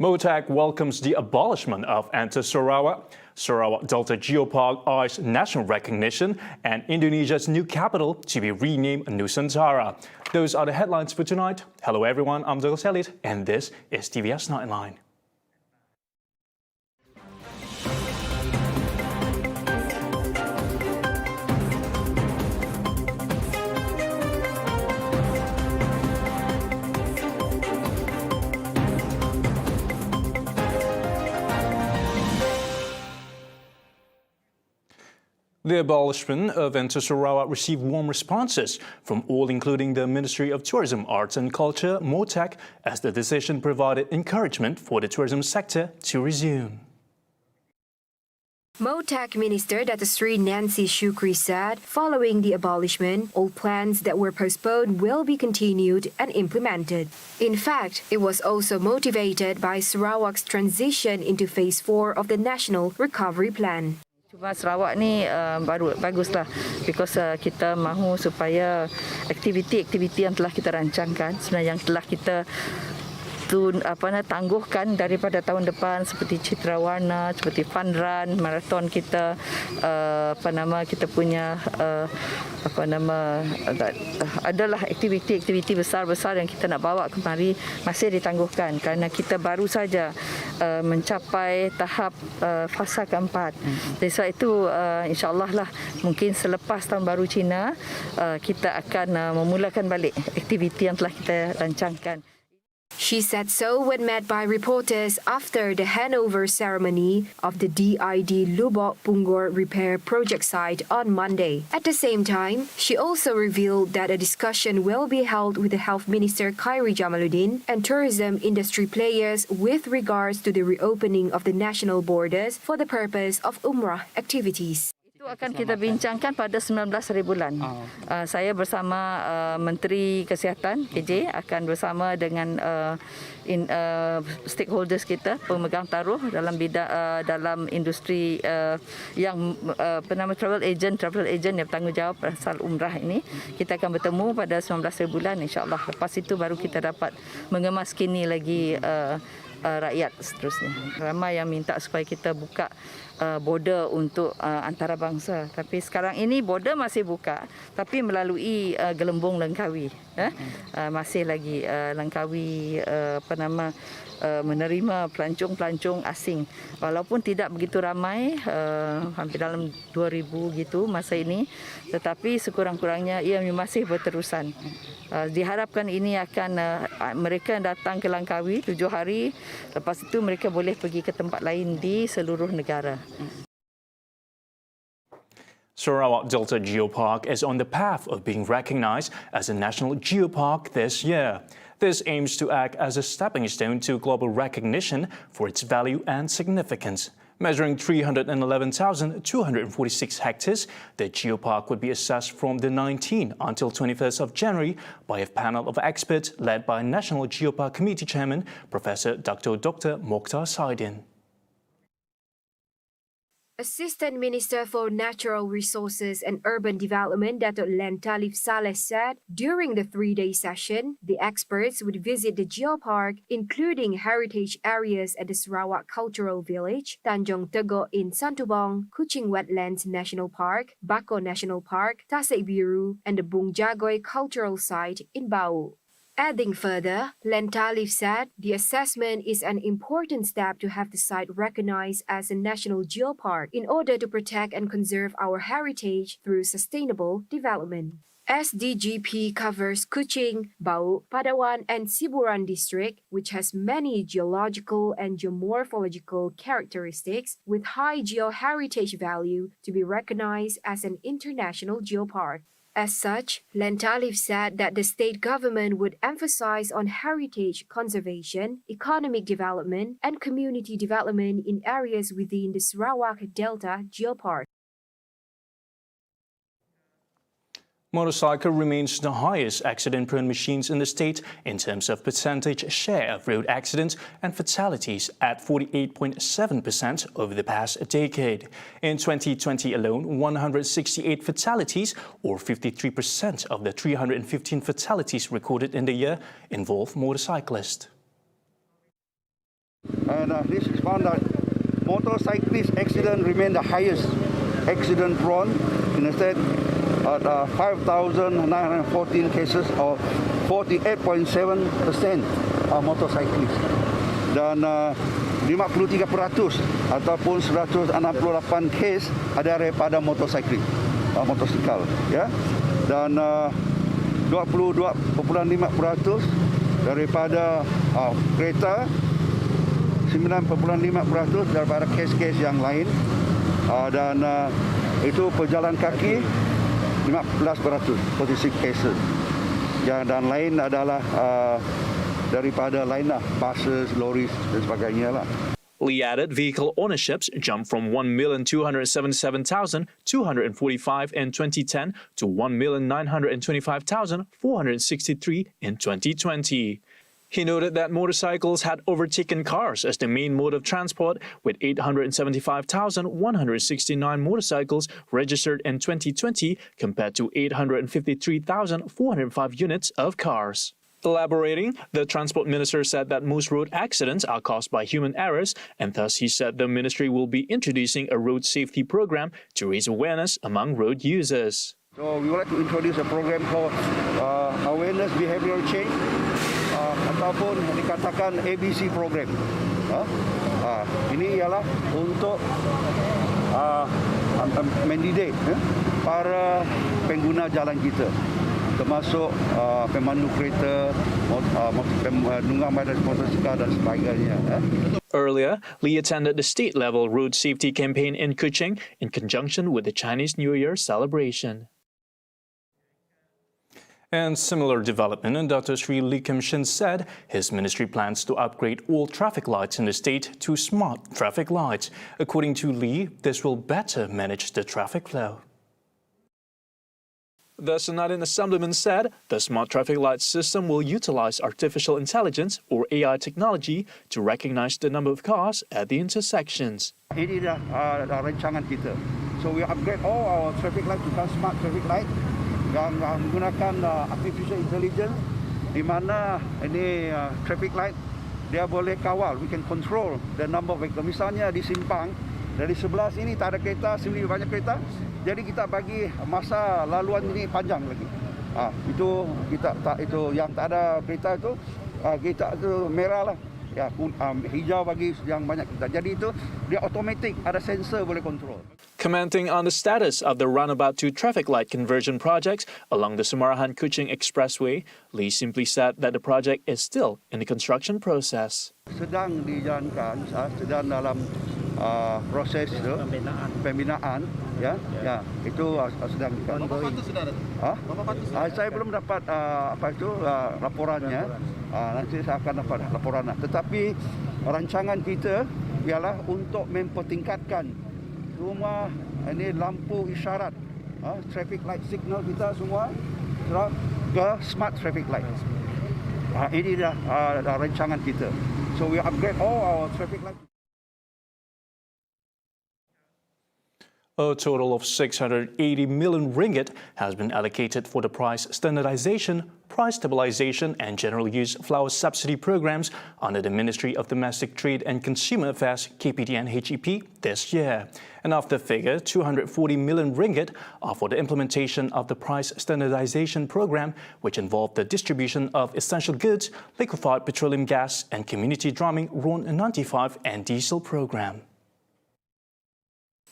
MOTAC welcomes the abolishment of Enter Sarawak. Sarawak Delta Geopark eyes national recognition and Indonesia's new capital to be renamed Nusantara. Those are the headlines for tonight. Hello everyone, I'm Douglas Elliott and this is TVS Nightline. The abolishment of Enter Sarawak received warm responses from all, including the Ministry of Tourism, Arts and Culture, MOTAC, as the decision provided encouragement for the tourism sector to resume. MOTAC Minister Datuk Sri Nancy Shukri said, following the abolishment, all plans that were postponed will be continued and implemented. In fact, it was also motivated by Sarawak's transition into Phase 4 of the National Recovery Plan. Cuma Sarawak ni baguslah because kita mahu supaya aktiviti-aktiviti yang telah kita rancangkan sebenarnya yang telah kita tangguhkan daripada tahun depan seperti Citra Warna, seperti fun run, marathon kita, kita punya adalah aktiviti-aktiviti besar-besar yang kita nak bawa kemari masih ditangguhkan kerana kita baru saja mencapai tahap fasa keempat. Jadi sebab itu insya-Allah lah mungkin selepas tahun baru Cina kita akan memulakan balik aktiviti yang telah kita rancangkan. She said so when met by reporters after the handover ceremony of the DID Lubok Punggor repair project site on Monday. At the same time, she also revealed that a discussion will be held with the Health Minister Khairi Jamaluddin and tourism industry players with regards to the reopening of the national borders for the purpose of Umrah activities. Itu akan kita bincangkan pada 19 hari bulan. Saya bersama Menteri Kesihatan KJ akan bersama dengan stakeholders kita, pemegang taruh dalam bidang dalam industri yang travel agent yang bertanggungjawab pasal umrah ini. Kita akan bertemu pada 19 hari bulan insya-Allah. Lepas itu baru kita dapat mengemas kini lagi rakyat seterusnya. Ramai yang minta supaya kita buka border untuk antarabangsa. Tapi sekarang ini border masih buka, tapi melalui gelembung Langkawi. Masih lagi Langkawi menerima pelancong-pelancong asing. Walaupun tidak begitu ramai, hampir dalam 2,000 gitu masa ini, tetapi sekurang-kurangnya ia masih berterusan. Diharapkan ini akan mereka datang ke Langkawi 7 hari, lepas itu mereka boleh pergi ke tempat lain di seluruh negara. Sarawak Delta Geopark is on the path of being recognized as a national geopark this year. This aims to act as a stepping stone to global recognition for its value and significance. Measuring 311,246 hectares, the geopark would be assessed from the 19th until 21st of January by a panel of experts led by National Geopark Committee Chairman Professor Dr. Mokhtar Saidin. Assistant Minister for Natural Resources and Urban Development Datuk Talif Saleh said during the 3-day session, the experts would visit the geopark, including heritage areas at the Sarawak Cultural Village, Tanjung Tegok in Santubong, Kuching Wetlands National Park, Bako National Park, Tasik Biru, and the Bung Jagoy Cultural Site in Bau. Adding further, Talif said the assessment is an important step to have the site recognized as a national geopark in order to protect and conserve our heritage through sustainable development. SDGP covers Kuching, Bau, Padawan and Siburan district, which has many geological and geomorphological characteristics with high geoheritage value to be recognized as an international geopark. As such, Talif said that the state government would emphasize on heritage conservation, economic development, and community development in areas within the Sarawak Delta Geopark. Motorcycle remains the highest accident-prone machines in the state in terms of percentage share of road accidents and fatalities at 48.7% over the past decade. In 2020 alone, 168 fatalities, or 53% of the 315 fatalities recorded in the year, involve motorcyclists. and this is found that motorcyclist accident remain the highest accident prone in the state at 5,914 cases or 48.7% are motorcyclists. Dan 53% ataupun 168 kes ada daripada motosikal, ya. Dan 22.5% daripada kereta, 9.5% daripada kes-kes yang lain, dan itu pejalan kaki 15% posisi cases. Dan lain adalah daripada lain lah, buses, loris dan sebagainya lah. Lee added vehicle ownerships jumped from 1,277,245 in 2010 to 1,925,463 in 2020. He noted that motorcycles had overtaken cars as the main mode of transport, with 875,169 motorcycles registered in 2020 compared to 853,405 units of cars. Elaborating, the Transport Minister said that most road accidents are caused by human errors, and thus he said the ministry will be introducing a road safety program to raise awareness among road users. So we would like to introduce a program called Awareness Behavioral Change, ataupun dikatakan ABC program. Ini ialah untuk mendidik para pengguna jalan kita, termasuk pemandu kereta, penunggang motosikal dan sebagainya. Earlier, Lee attended the state-level road safety campaign in Kuching in conjunction with the Chinese New Year celebration. And similar development, and Dr. Sri Lee Kim-shin said his ministry plans to upgrade all traffic lights in the state to smart traffic lights. According to Lee, this will better manage the traffic flow. The Senate Assemblyman said the smart traffic light system will utilize artificial intelligence or AI technology to recognize the number of cars at the intersections. Ini dah rancangan kita. So we upgrade all our traffic light to become smart traffic light yang menggunakan artificial intelligence, di mana ini traffic light dia boleh kawal, we can control the number of vehicles. Misalnya di simpang, dari sebelah sini tak ada kereta, sini banyak kereta, jadi kita bagi masa laluan ini panjang lagi. Itu kita itu yang tak ada kereta itu kita itu merah lah, ya, hijau bagi yang banyak kereta. Jadi itu dia automatic, ada sensor boleh control. Commenting on the status of the runabout to traffic light conversion projects along the Semarang-Kuching Expressway, Lee simply said that the project is still in the construction process. Sedang dijalankan, sedang dalam proses itu, pembinaan, ya, itu sedang dilakukan. Saya belum dapat laporannya. Nanti saya akan dapat laporan. Tetapi rancangan kita ialah untuk mempertingkatkan semua ini lampu isyarat, traffic light signal kita semua ke smart traffic light. Ini dah rancangan kita. So we upgrade all our traffic light. A total of 680 million ringgit has been allocated for the price standardization, price stabilization and general use flour subsidy programs under the Ministry of Domestic Trade and Consumer Affairs KPDN-HEP this year. And of the figure, 240 million ringgit are for the implementation of the price standardization program, which involved the distribution of essential goods, liquefied petroleum gas and community drumming RON 95 and diesel program.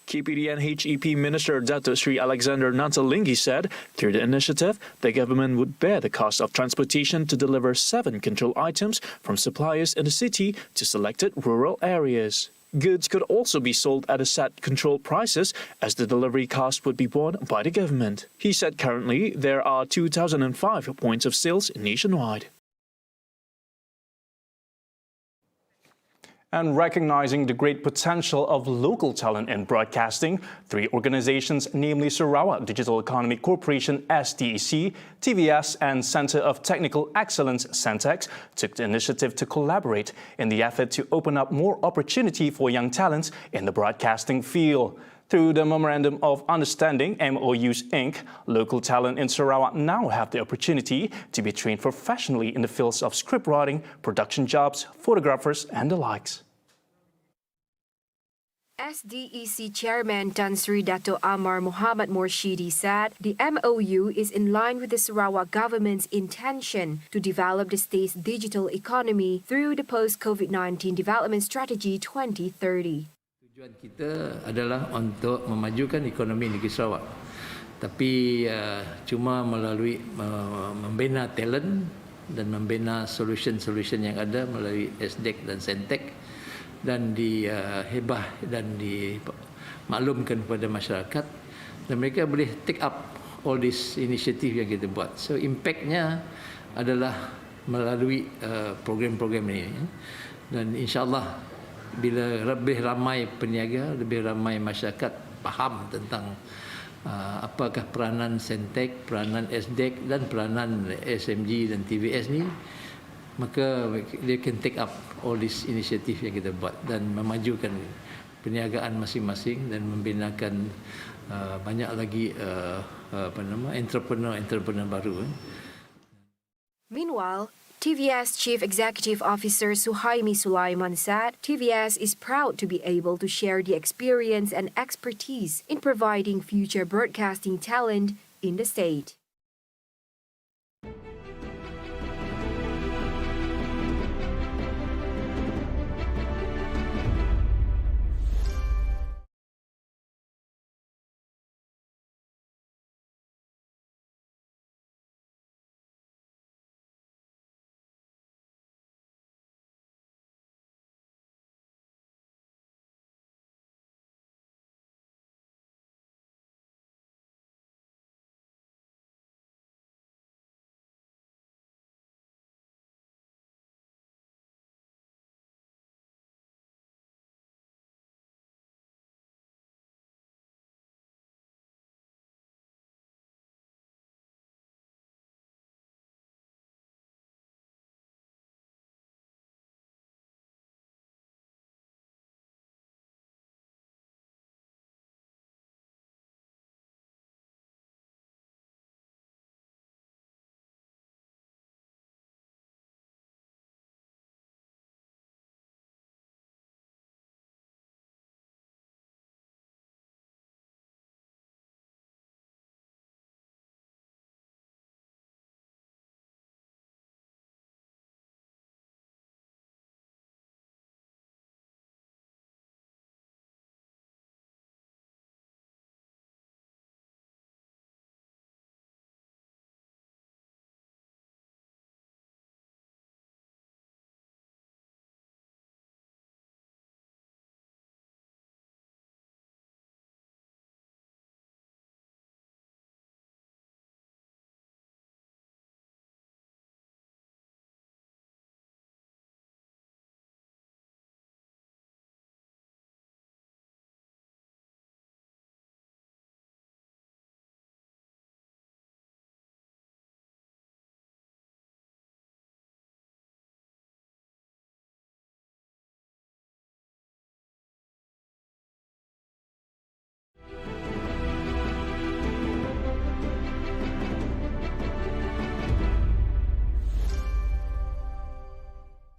KPDN-HEP Minister Datuk Sri Alexander Nantalinggi said, through the initiative, the government would bear the cost of transportation to deliver 7 control items from suppliers in the city to selected rural areas. Goods could also be sold at a set controlled prices, as the delivery cost would be borne by the government. He said currently there are 2,005 points of sales nationwide. And recognizing the great potential of local talent in broadcasting, 3 organizations, namely Sarawak Digital Economy Corporation SDEC, TVS and Centre of Technical Excellence CENTEX, took the initiative to collaborate in the effort to open up more opportunity for young talents in the broadcasting field. Through the Memorandum of Understanding, MOUs Inc., local talent in Sarawak now have the opportunity to be trained professionally in the fields of script writing, production jobs, photographers and the likes. SDEC Chairman Tan Sri Dato Amar Muhammad Morshidi said the MOU is in line with the Sarawak government's intention to develop the state's digital economy through the post-COVID-19 Development Strategy 2030. Tujuan kita adalah untuk memajukan ekonomi negeri Sarawak. Tapi cuma melalui membina talent dan membina solution-solution yang ada melalui SDEC dan SENTEC dan dihebah dan dimaklumkan kepada masyarakat dan mereka boleh take up all this initiative yang kita buat. So impactnya adalah melalui program-program ini dan insyaAllah bila lebih ramai peniaga, lebih ramai masyarakat faham tentang apakah peranan SENTEC, peranan SDEC dan peranan SMG dan TVS ni, maka dia can take up all this initiative yang kita buat dan memajukan perniagaan masing-masing dan membinakan banyak lagi entrepreneur baru. Meanwhile, TVS Chief Executive Officer Suhaimi Sulaiman said TVS is proud to be able to share the experience and expertise in providing future broadcasting talent in the state.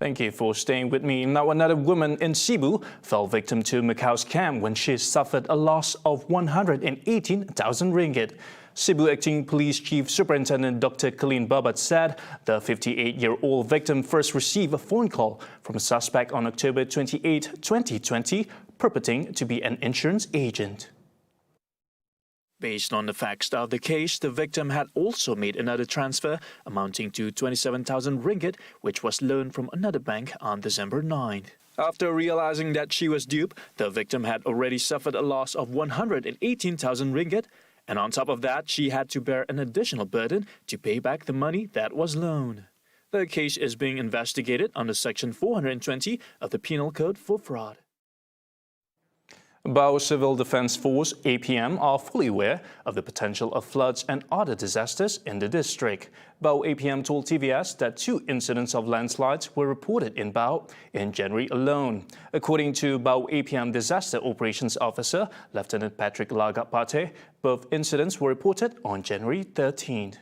Thank you for staying with me. Now, another woman in Cebu fell victim to MACAU's scam when she suffered a loss of 118,000 ringgit. Cebu Acting Police Chief Superintendent Dr. Colleen Babat said the 58-year-old victim first received a phone call from a suspect on October 28, 2020, purporting to be an insurance agent. Based on the facts of the case, the victim had also made another transfer amounting to 27,000 ringgit, which was loaned from another bank on December 9. After realizing that she was duped, the victim had already suffered a loss of 118,000 ringgit, and on top of that, she had to bear an additional burden to pay back the money that was loaned. The case is being investigated under Section 420 of the Penal Code for fraud. BAU Civil Defence Force APM are fully aware of the potential of floods and other disasters in the district. BAU APM told TVS that 2 incidents of landslides were reported in BAU in January alone. According to BAU APM Disaster Operations Officer Lieutenant Patrick LAGAK PATEH, both incidents were reported on January 13th.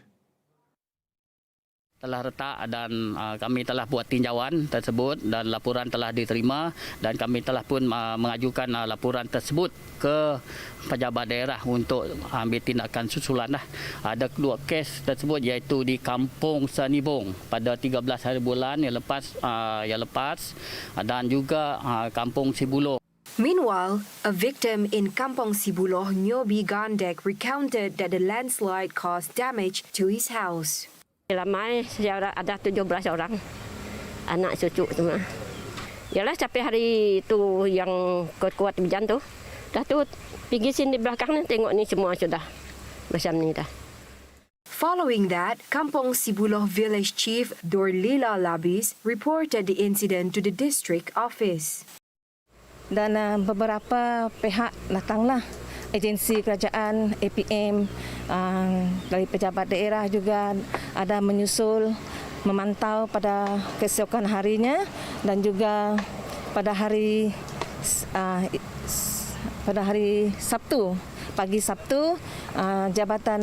Telah retak dan kami telah buat tinjauan tersebut dan laporan telah diterima dan kami telah pun mengajukan laporan tersebut ke pejabat daerah untuk ambil tindakan susulan. Ada 2 kes tersebut iaitu di Kampung Senibong pada 13 hari bulan yang lepas dan juga Kampung Sibuloh. Meanwhile, a victim in Kampong Sibuloh, Nyobi Gandek, recounted that the landslide caused damage to his house. Ramai ada 17 orang anak cucu semua. Yalah sampai hari tu yang kuat-kuat hujan tu. Dah tu pergi sini belakang ni tengok ni semua sudah macam ni dah. Following that, Kampong Sibuloh Village Chief Dorlila Labis reported the incident to the district office. Dan beberapa pihak datanglah, agensi kerajaan, APM, dari pejabat daerah juga ada menyusul memantau pada keesokan harinya dan juga pada hari Sabtu, pagi Sabtu, Jabatan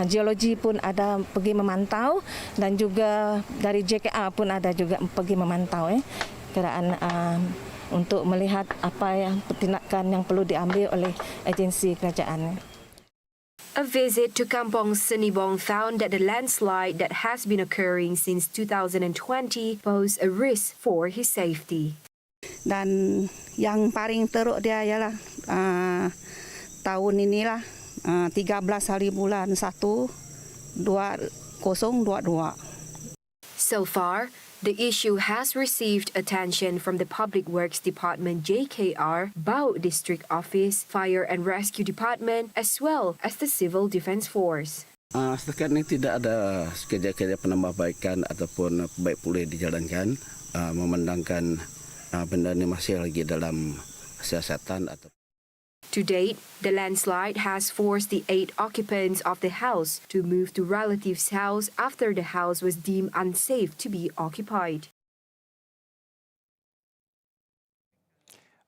Geologi pun ada pergi memantau dan juga dari JKA pun ada juga pergi memantau kerana untuk melihat apa yang tindakan yang perlu diambil oleh agensi kerajaan. A visit to Kampong Senibong found that the landslide that has been occurring since 2020 pose a risk for his safety. Dan yang paling teruk dia ialah tahun inilah 13 hari bulan 1 2022. So far, the issue has received attention from the Public Works Department JKR, Bau District Office, Fire and Rescue Department, as well as the Civil Defence Force. Setakat ini tidak ada kerja-kerja penambahbaikan ataupun baik pulih dijalankan, memandangkan benda ini masih lagi dalam siasatan. To date, the landslide has forced the 8 occupants of the house to move to relatives' house after the house was deemed unsafe to be occupied.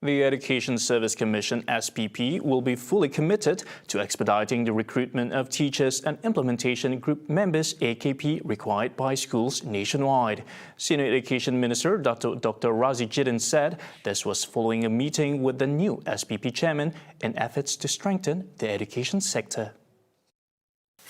The Education Service Commission (SPP) will be fully committed to expediting the recruitment of teachers and implementation group members (AKP) required by schools nationwide. Senior Education Minister Dr. Razzie Jidin said this was following a meeting with the new SPP chairman in efforts to strengthen the education sector.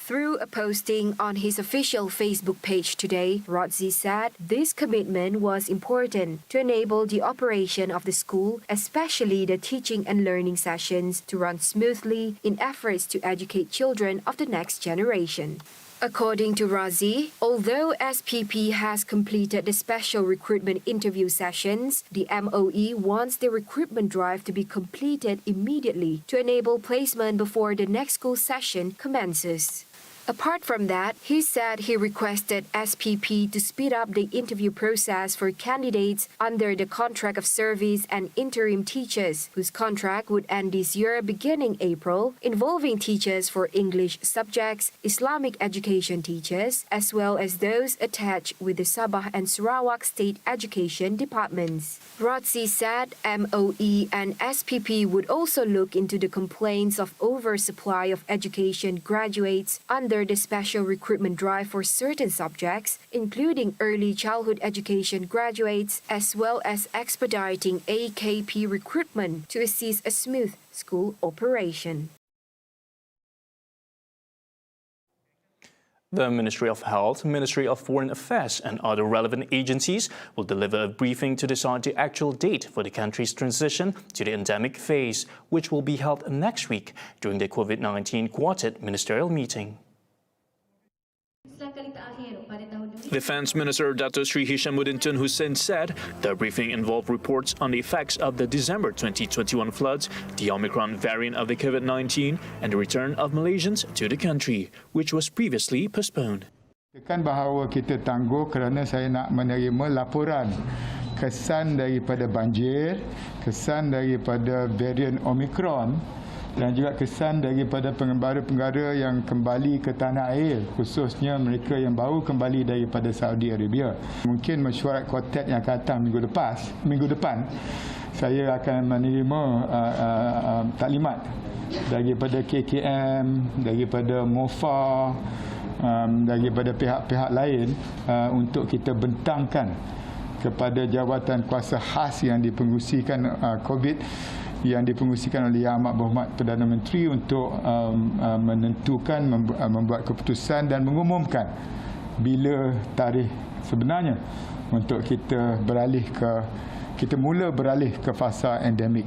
Through a posting on his official Facebook page today, Razzie said this commitment was important to enable the operation of the school, especially the teaching and learning sessions, to run smoothly in efforts to educate children of the next generation. According to Razzie, although SPP has completed the special recruitment interview sessions, the MOE wants the recruitment drive to be completed immediately to enable placement before the next school session commences. Apart from that, he said he requested SPP to speed up the interview process for candidates under the contract of service and interim teachers, whose contract would end this year beginning April, involving teachers for English subjects, Islamic education teachers, as well as those attached with the Sabah and Sarawak state education departments. Razzie said MOE and SPP would also look into the complaints of oversupply of education graduates under the special recruitment drive for certain subjects, including early childhood education graduates, as well as expediting AKP recruitment to assist a smooth school operation. The Ministry of Health, Ministry of Foreign Affairs and other relevant agencies will deliver a briefing to decide the actual date for the country's transition to the endemic phase, which will be held next week during the COVID-19 Quartet Ministerial Meeting. Defense Minister Datuk Sri HISHAMMUDDIN Tun Hussein said the briefing involved reports on the effects of the December 2021 floods, the Omicron variant of the COVID-19 and the return of Malaysians to the country, which was previously postponed. Tekan bahawa kita tangguh kerana saya nak menerima laporan kesan daripada banjir, kesan daripada varian Omicron dan juga kesan daripada penggembara-penggara yang kembali ke tanah air, khususnya mereka yang baru kembali daripada Saudi Arabia. Mungkin mesyuarat quartet yang akan datang minggu depan, saya akan menerima taklimat daripada KKM, daripada MOFA, daripada pihak-pihak lain untuk kita bentangkan kepada jawatan kuasa khas yang dipengerusikan COVID, yang dipengerusikan oleh Yang Amat Berhormat Perdana Menteri untuk menentukan, membuat keputusan dan mengumumkan bila tarikh sebenarnya untuk kita mula beralih ke fasa endemik.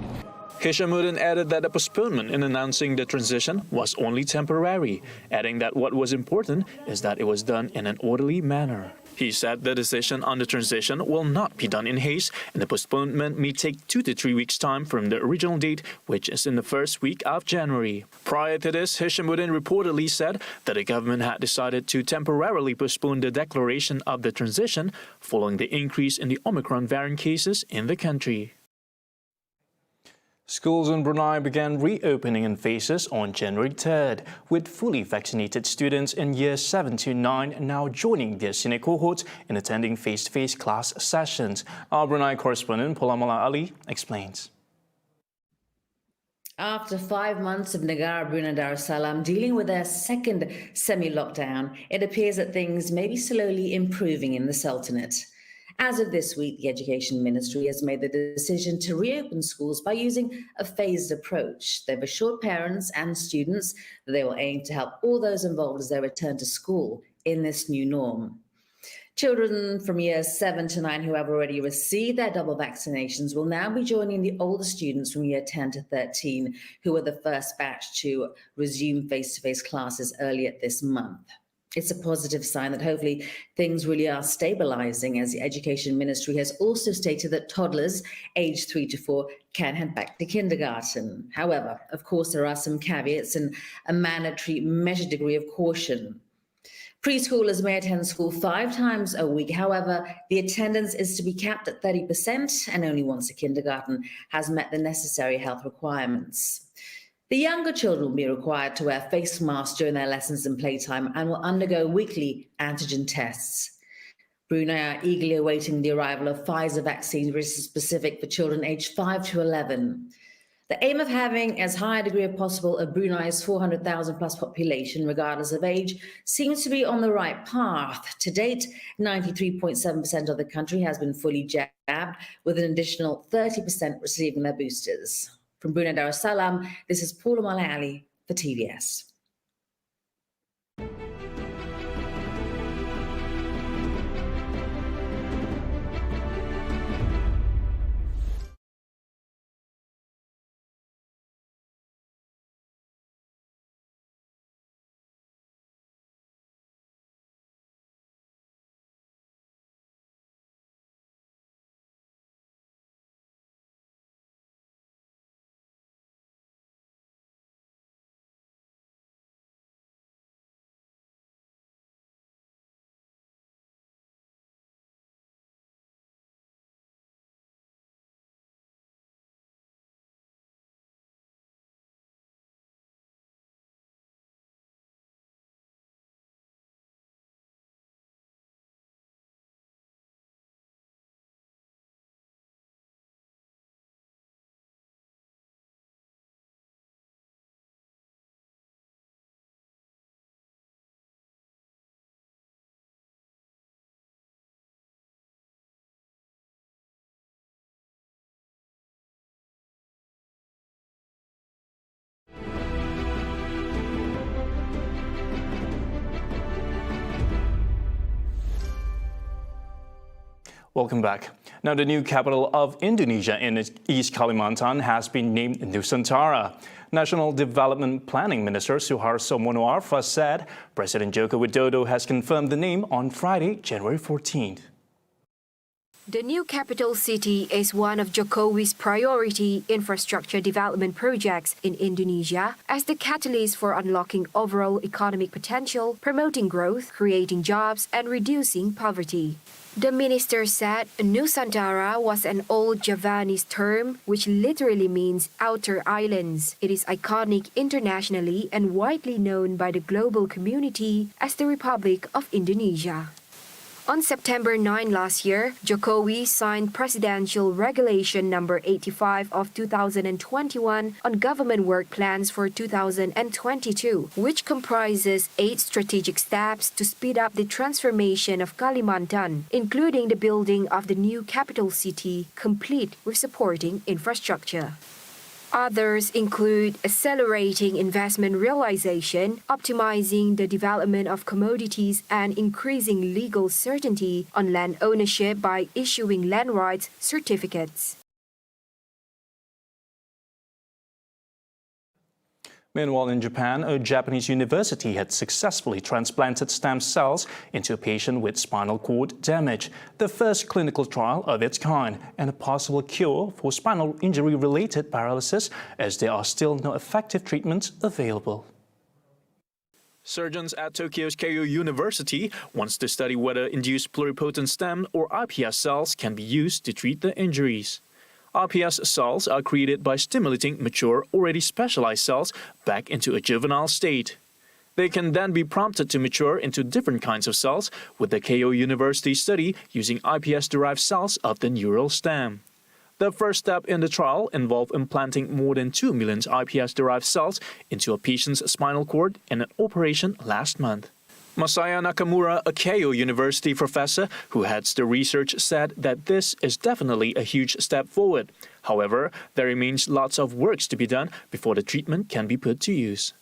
HISHAMMUDDIN added that the postponement in announcing the transition was only temporary, adding that what was important is that it was done in an orderly manner. He said the decision on the transition will not be done in haste, and the postponement may take 2 to 3 weeks' time from the original date, which is in the first week of January. Prior to this, HISHAMMUDDIN reportedly said that the government had decided to temporarily postpone the declaration of the transition following the increase in the Omicron variant cases in the country. Schools in Brunei began reopening in phases on January 3rd, with fully vaccinated students in years 7 to 9 now joining their senior cohorts in attending face-to-face class sessions. Our Brunei correspondent Polamala Ali explains. After 5 months of Negara Brunei Darussalam dealing with their second semi-lockdown, it appears that things may be slowly improving in the Sultanate. As of this week, the Education Ministry has made the decision to reopen schools by using a phased approach. They've assured parents and students that they will aim to help all those involved as they return to school in this new norm. Children from years 7 to 9 who have already received their double vaccinations will now be joining the older students from year 10 to 13 who were the first batch to resume face-to-face classes earlier this month. It's a positive sign that hopefully things really are stabilizing, as the Education Ministry has also stated that toddlers aged 3 to 4 can head back to kindergarten. However, of course, there are some caveats and a mandatory measured degree of caution. Preschoolers may attend school 5 times a week. However, the attendance is to be capped at 30% and only once a kindergarten has met the necessary health requirements. The younger children will be required to wear face masks during their lessons and playtime and will undergo weekly antigen tests. Brunei are eagerly awaiting the arrival of Pfizer vaccine, which is specific for children aged 5 to 11. The aim of having as high a degree as possible of Brunei's 400,000 plus population, regardless of age, seems to be on the right path. To date, 93.7% of the country has been fully jabbed, with an additional 30% receiving their boosters. From Brunei Darussalam, this is Paula Malayali for TVS. Welcome back. Now, the new capital of Indonesia in East Kalimantan has been named Nusantara. National Development Planning Minister Suharto Monoarfa said President Joko Widodo has confirmed the name on Friday, January 14th. The new capital city is one of Jokowi's priority infrastructure development projects in Indonesia as the catalyst for unlocking overall economic potential, promoting growth, creating jobs, and reducing poverty. The minister said Nusantara was an old Javanese term which literally means outer islands. It is iconic internationally and widely known by the global community as the Republic of Indonesia. On September 9 last year, Jokowi signed Presidential Regulation Number 85 of 2021 on government work plans for 2022, which comprises 8 strategic steps to speed up the transformation of Kalimantan, including the building of the new capital city, complete with supporting infrastructure. Others include accelerating investment realization, optimizing the development of commodities, and increasing legal certainty on land ownership by issuing land rights certificates. Meanwhile, in Japan, a Japanese university had successfully transplanted stem cells into a patient with spinal cord damage, the first clinical trial of its kind, and a possible cure for spinal injury-related paralysis, as there are still no effective treatments available. Surgeons at Tokyo's Keio University wants to study whether induced pluripotent stem or iPS cells can be used to treat the injuries. iPS cells are created by stimulating mature, already specialized cells back into a juvenile state. They can then be prompted to mature into different kinds of cells, with the Keio University study using iPS-derived cells of the neural stem. The first step in the trial involved implanting more than 2 million iPS-derived cells into a patient's spinal cord in an operation last month. Masaya Nakamura, a Keio University professor who heads the research, said that this is definitely a huge step forward. However, there remains lots of work to be done before the treatment can be put to use.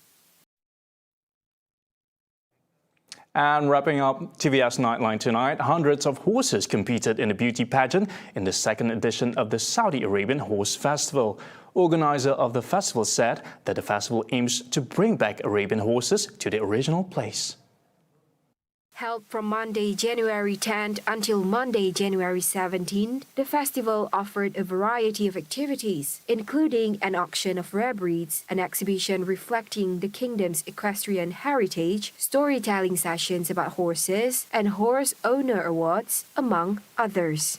And wrapping up TVS Nightline tonight, hundreds of horses competed in a beauty pageant in the second edition of the Saudi Arabian Horse Festival. Organizer of the festival said that the festival aims to bring back Arabian horses to their original place. Held from Monday, January 10th until Monday, January 17th, the festival offered a variety of activities, including an auction of rare breeds, an exhibition reflecting the kingdom's equestrian heritage, storytelling sessions about horses, and horse owner awards, among others.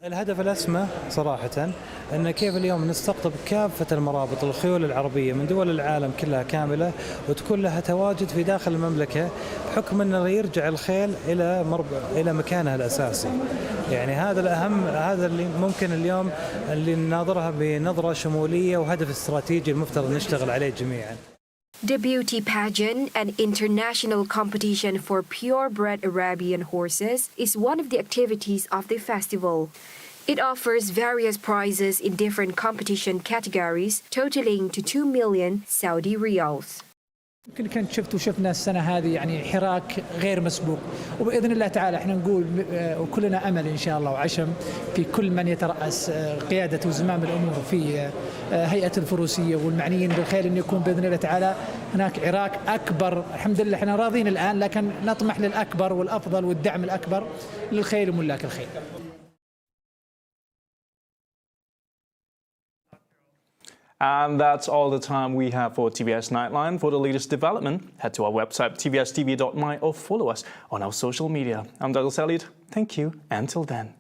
الهدف الأسمى صراحة أن كيف اليوم نستقطب كافة المرابط الخيول العربية من دول العالم كلها كاملة وتكون لها تواجد في داخل المملكة بحكم أنه يرجع الخيل إلى مكانها الأساسي. يعني هذا الأهم، هذا اللي ممكن اليوم اللي نناظرها بنظرة شمولية وهدف استراتيجي المفترض نشتغل عليه جميعا. The beauty pageant, an international competition for purebred Arabian horses, is one of the activities of the festival. It offers various prizes in different competition categories, totaling to 2 million Saudi riyals. يمكن كنت شفنا السنة هذه يعني حراك غير مسبوق، وبإذن الله تعالى احنا نقول وكلنا أمل إن شاء الله وعشم في كل من يترأس قيادة وزمام الأمور في هيئة الفروسية والمعنيين بالخيل أن يكون بإذن الله تعالى هناك عراك أكبر. الحمد لله احنا راضين الآن، لكن نطمح للأكبر والأفضل والدعم الأكبر للخيل وملاك الخيل. And that's all the time we have for TVS Nightline. For the latest development, head to our website TVSTVMY or follow us on our social media. I'm Douglas Elliott. Thank you. Until then.